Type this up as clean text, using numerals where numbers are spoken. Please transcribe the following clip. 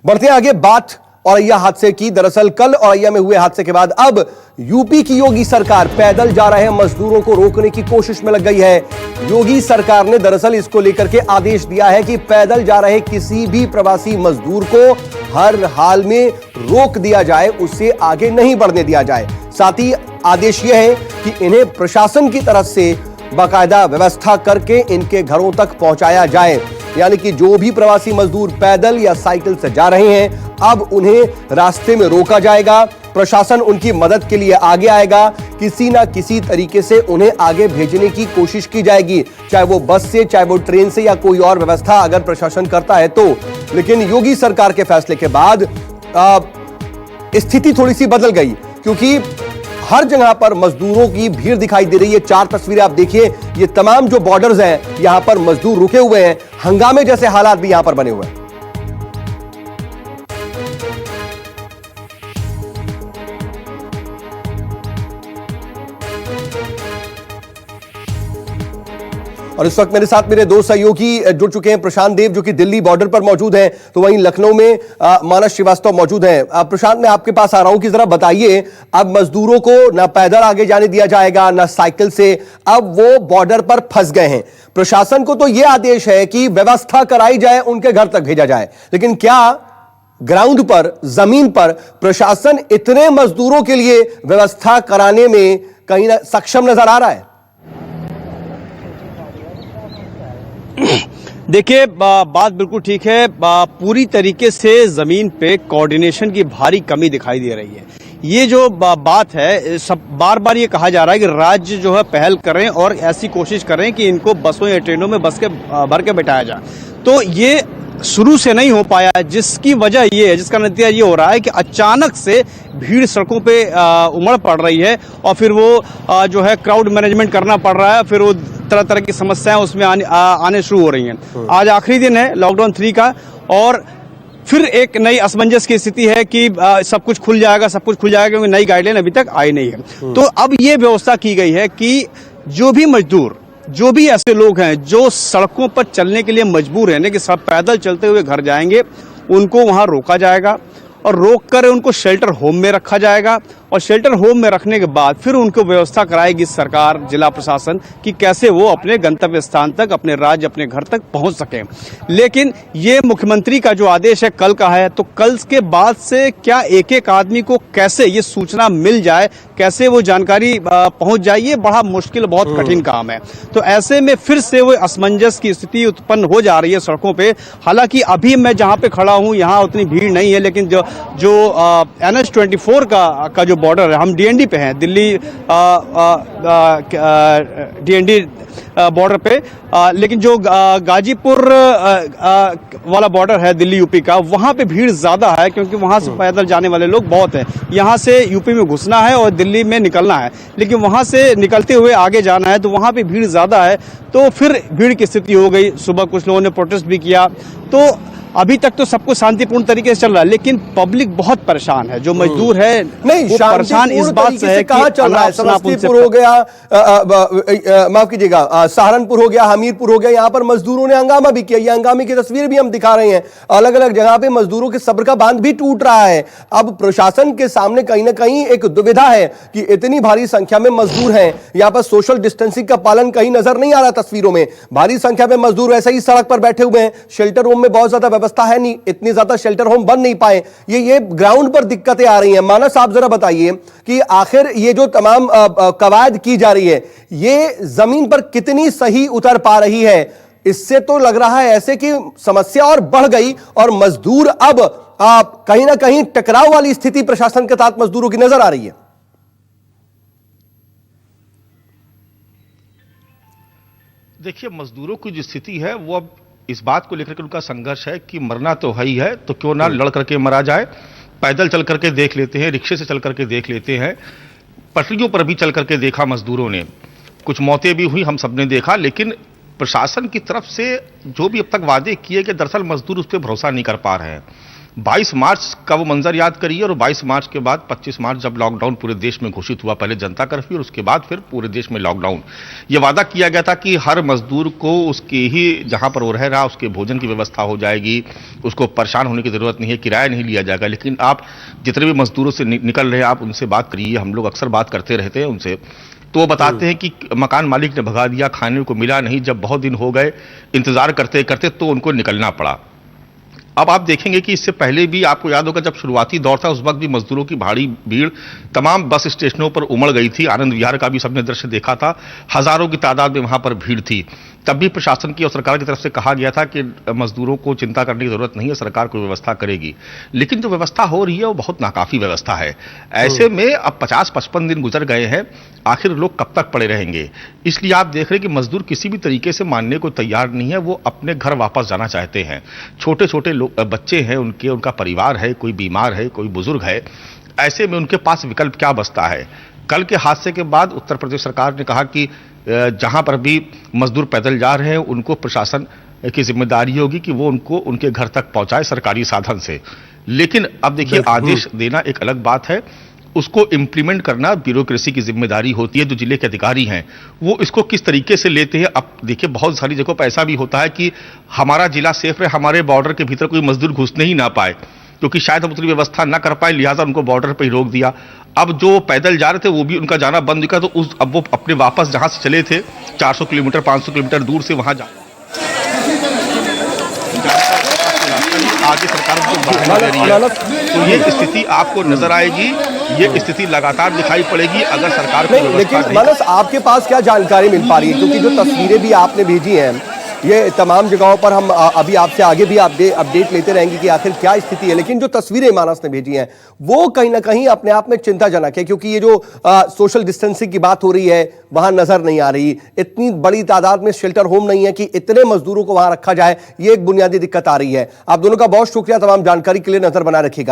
बढ़ते हैं आगे बात औरैया हादसे की। दरअसल कल औरैया में हुए हादसे के बाद अब यूपी की योगी सरकार पैदल जा रहे मजदूरों को रोकने की कोशिश में लग गई है। योगी सरकार ने दरअसल इसको लेकर के आदेश दिया है कि पैदल जा रहे किसी भी प्रवासी मजदूर को हर हाल में रोक दिया जाए, उससे आगे नहीं बढ़ने दिया जाए। साथ ही आदेश यह है कि इन्हें प्रशासन की तरफ से बाकायदा व्यवस्था करके इनके घरों तक पहुंचाया जाए। यानी कि जो भी प्रवासी मजदूर पैदल या साइकिल से जा रहे हैं, अब उन्हें रास्ते में रोका जाएगा। प्रशासन उनकी मदद के लिए आगे आएगा। किसी ना किसी तरीके से उन्हें आगे भेजने की कोशिश की जाएगी, चाहे वो बस से, चाहे वो ट्रेन से, या कोई और व्यवस्था अगर प्रशासन करता है तो। लेकिन योगी सरकार के फैसले के बाद स्थिति थोड़ी सी बदल गई, क्योंकि हर जगह पर मजदूरों की भीड़ दिखाई दे रही है। 4 तस्वीरें आप देखिए, ये तमाम जो बॉर्डर्स हैं, यहां पर मजदूर रुके हुए हैं। हंगामे जैसे हालात भी यहां पर बने हुए हैं। और इस वक्त मेरे साथ मेरे दो सहयोगी जुड़ चुके हैं। प्रशांत देव जो कि दिल्ली बॉर्डर पर मौजूद हैं, तो वहीं लखनऊ में मानस श्रीवास्तव मौजूद हैं। प्रशांत, मैं आपके पास आ रहा हूं कि जरा बताइए, अब मजदूरों को ना पैदल आगे जाने दिया जाएगा ना साइकिल से, अब वो बॉर्डर पर फंस गए हैं। प्रशासन को तो यह आदेश है कि व्यवस्था कराई जाए, उनके घर तक भेजा जाए, लेकिन क्या ग्राउंड पर, जमीन पर प्रशासन इतने मजदूरों के लिए व्यवस्था कराने में कहीं ना सक्षम नजर आ रहा है? देखिए, बात बिल्कुल ठीक है। पूरी तरीके से जमीन पे कोऑर्डिनेशन की भारी कमी दिखाई दे रही है। ये जो बात है, सब बार बार ये कहा जा रहा है कि राज्य जो है पहल करें और ऐसी कोशिश करें कि इनको बसों या ट्रेनों में बस के भर के बैठाया जाए, तो ये शुरू से नहीं हो पाया, जिसकी वजह ये है, जिसका नतीजा ये हो रहा है कि अचानक से भीड़ सड़कों पे उमड़ पड़ रही है और फिर वो जो है क्राउड मैनेजमेंट करना पड़ रहा है, फिर वो तरह तरह की समस्याएं उसमें आने शुरू हो रही हैं। आज आखिरी दिन है लॉकडाउन 3 का, और फिर एक नई असमंजस की स्थिति है कि सब कुछ खुल जाएगा, सब कुछ खुल जाएगा, क्योंकि नई गाइडलाइन अभी तक आई नहीं है। तो अब ये व्यवस्था की गई है कि जो भी मजदूर, जो भी ऐसे लोग हैं जो सड़कों पर चलने के लिए मजबूर हैं, कि सब पैदल चलते हुए घर जाएंगे, उनको वहां रोका जाएगा और रोक कर उनको शेल्टर होम में रखा जाएगा। और शेल्टर होम में रखने के बाद फिर उनको व्यवस्था कराएगी सरकार, जिला प्रशासन, कि कैसे वो अपने गंतव्य स्थान तक, अपने राज्य, अपने घर तक पहुंच सकें। लेकिन ये मुख्यमंत्री का जो आदेश है कल का है, तो कल के बाद से क्या एक एक आदमी को कैसे ये सूचना मिल जाए, कैसे वो जानकारी पहुंच जाए, ये बड़ा मुश्किल, बहुत कठिन काम है। तो ऐसे में फिर से वो असमंजस की स्थिति उत्पन्न हो जा रही है सड़कों पे। हालांकि अभी मैं जहां पे खड़ा हूं यहां उतनी भीड़ नहीं है, लेकिन जो NH-24 का जो बॉर्डर है, हम DND पे हैं, दिल्ली DND बॉर्डर पे, लेकिन जो गाजीपुर वाला बॉर्डर है दिल्ली यूपी का, वहां पे भीड़ ज्यादा है, क्योंकि वहां से पैदल जाने वाले लोग बहुत हैं। यहां से यूपी में घुसना है और दिल्ली में निकलना है, लेकिन वहां से निकलते हुए आगे जाना है, तो वहां पे भीड़ ज्यादा है। तो फिर भीड़ की स्थिति हो गई। सुबह कुछ लोगों ने प्रोटेस्ट भी किया। तो अभी तक तो सब कुछ शांतिपूर्ण तरीके से चल रहा है, लेकिन पब्लिक बहुत परेशान है। जो मजदूर है नहीं, परेशान इस बात से है कहां चल रहा है। समस्तीपुर हो गया, माफ कीजिएगा, सहारनपुर हो गया, हमीरपुर हो गया, यहां पर मजदूरों ने हंगामा भी किया। ये हंगामे की तस्वीर भी हम दिखा रहे हैं। अलग अलग जगह पे मजदूरों के सब्र का बांध भी टूट रहा है। अब प्रशासन के सामने कहीं ना कहीं एक दुविधा है कि इतनी भारी संख्या में मजदूर हैं, यहां पर सोशल डिस्टेंसिंग का पालन कहीं नजर नहीं आ रहा तस्वीरों में। भारी संख्या में मजदूर वैसे ही सड़क पर बैठे हुए हैं। शेल्टर होम में बहुत ज्यादा व्यवस्था है नहीं, इतनी ज्यादा शेल्टर होम बन नहीं पाए। ये ग्राउंड पर दिक्कतें आ रही हैं। मानस, आप जरा बताइए कि आखिर ये जो तमाम कवायद की जा रही है, ये जमीन पर कितनी सही उतर पा रही है? इससे तो लग रहा है ऐसे कि समस्या और बढ़ गई और मजदूर अब कहीं ना कहीं टकराव वाली स्थिति प्रशासन के साथ मजदूरों की नजर आ रही है। देखिए, मजदूरों की जो स्थिति है वो अब इस बात को लेकर के उनका संघर्ष है कि मरना तो है ही है, तो क्यों ना लड़ करके मरा जाए। पैदल चल करके देख लेते हैं, रिक्शे से चल करके देख लेते हैं, पटरियों पर भी चल करके देखा मजदूरों ने, कुछ मौतें भी हुई, हम सबने देखा। लेकिन प्रशासन की तरफ से जो भी अब तक वादे किए गए, दरअसल मजदूर उस पर भरोसा नहीं कर पा रहे हैं। 22 मार्च का वो मंजर याद करिए, और 22 मार्च के बाद 25 मार्च जब लॉकडाउन पूरे देश में घोषित हुआ, पहले जनता कर्फ्यू और उसके बाद फिर पूरे देश में लॉकडाउन। ये वादा किया गया था कि हर मजदूर को उसके ही जहां पर वो रह रहा उसके भोजन की व्यवस्था हो जाएगी, उसको परेशान होने की जरूरत नहीं है, किराया नहीं लिया जाएगा। लेकिन आप जितने भी मजदूरों से निकल रहे हैं, आप उनसे बात करिए, हम लोग अक्सर बात करते रहते हैं उनसे, तो वो बताते हैं कि मकान मालिक ने भगा दिया, खाने को मिला नहीं, जब बहुत दिन हो गए इंतजार करते करते तो उनको निकलना पड़ा। अब आप देखेंगे कि इससे पहले भी आपको याद होगा, जब शुरुआती दौर था उस वक्त भी मजदूरों की भारी भीड़ तमाम बस स्टेशनों पर उमड़ गई थी। आनंद विहार का भी सबने दृश्य देखा था, हजारों की तादाद में वहां पर भीड़ थी। तब भी प्रशासन की और सरकार की तरफ से कहा गया था कि मजदूरों को चिंता करने की जरूरत नहीं है, सरकार कोई व्यवस्था करेगी। लेकिन जो व्यवस्था हो रही है वो बहुत नाकाफी व्यवस्था है। ऐसे में अब 50-55 दिन गुजर गए हैं, आखिर लोग कब तक पड़े रहेंगे? इसलिए आप देख रहे हैं कि मजदूर किसी भी तरीके से मानने को तैयार नहीं है, वो अपने घर वापस जाना चाहते हैं। छोटे छोटे बच्चे हैं उनके, उनका परिवार है, कोई बीमार है, कोई बुजुर्ग है। ऐसे में उनके पास विकल्प क्या बचता है? कल के हादसे के बाद उत्तर प्रदेश सरकार ने कहा कि जहां पर भी मजदूर पैदल जा रहे हैं उनको प्रशासन की जिम्मेदारी होगी कि वो उनको उनके घर तक पहुंचाए सरकारी साधन से। लेकिन अब देखिए, आदेश देना एक अलग बात है, उसको इंप्लीमेंट करना ब्यूरोक्रेसी की जिम्मेदारी होती है। जो जिले के अधिकारी हैं वो इसको किस तरीके से लेते हैं। अब देखिए, बहुत सारी जगहों पर ऐसा भी होता है कि हमारा जिला सेफ रहे, हमारे बॉर्डर के भीतर कोई मजदूर घुसने ही ना पाए, क्योंकि शायद हम उतनी व्यवस्था ना कर पाए, लिहाजा उनको बॉर्डर पर ही रोक दिया। अब जो पैदल जा रहे थे वो भी उनका जाना बंद किया, तो अब वो अपने वापस जहां से चले थे 400 किलोमीटर 500 किलोमीटर दूर से वहां जा आगे सरकार को बढ़ावा दे रही है। तो ये स्थिति आपको नजर आएगी, ये स्थिति लगातार दिखाई पड़ेगी अगर सरकार को। लेकिन मानस, आपके पास क्या जानकारी मिल पा रही है? क्योंकि जो तस्वीरें भी आपने भेजी हैं, ये तमाम जगहों पर हम अभी आपसे आगे भी अपडेट लेते रहेंगे कि आखिर क्या स्थिति है। लेकिन जो तस्वीरें मानस ने भेजी हैं वो कहीं ना कहीं अपने आप में चिंताजनक है, क्योंकि ये जो सोशल डिस्टेंसिंग की बात हो रही है वहां नजर नहीं आ रही। इतनी बड़ी तादाद में शेल्टर होम नहीं है कि इतने मजदूरों को वहां रखा जाए, ये एक बुनियादी दिक्कत आ रही है। आप दोनों का बहुत शुक्रिया तमाम जानकारी के लिए, नजर बनाए रखिएगा।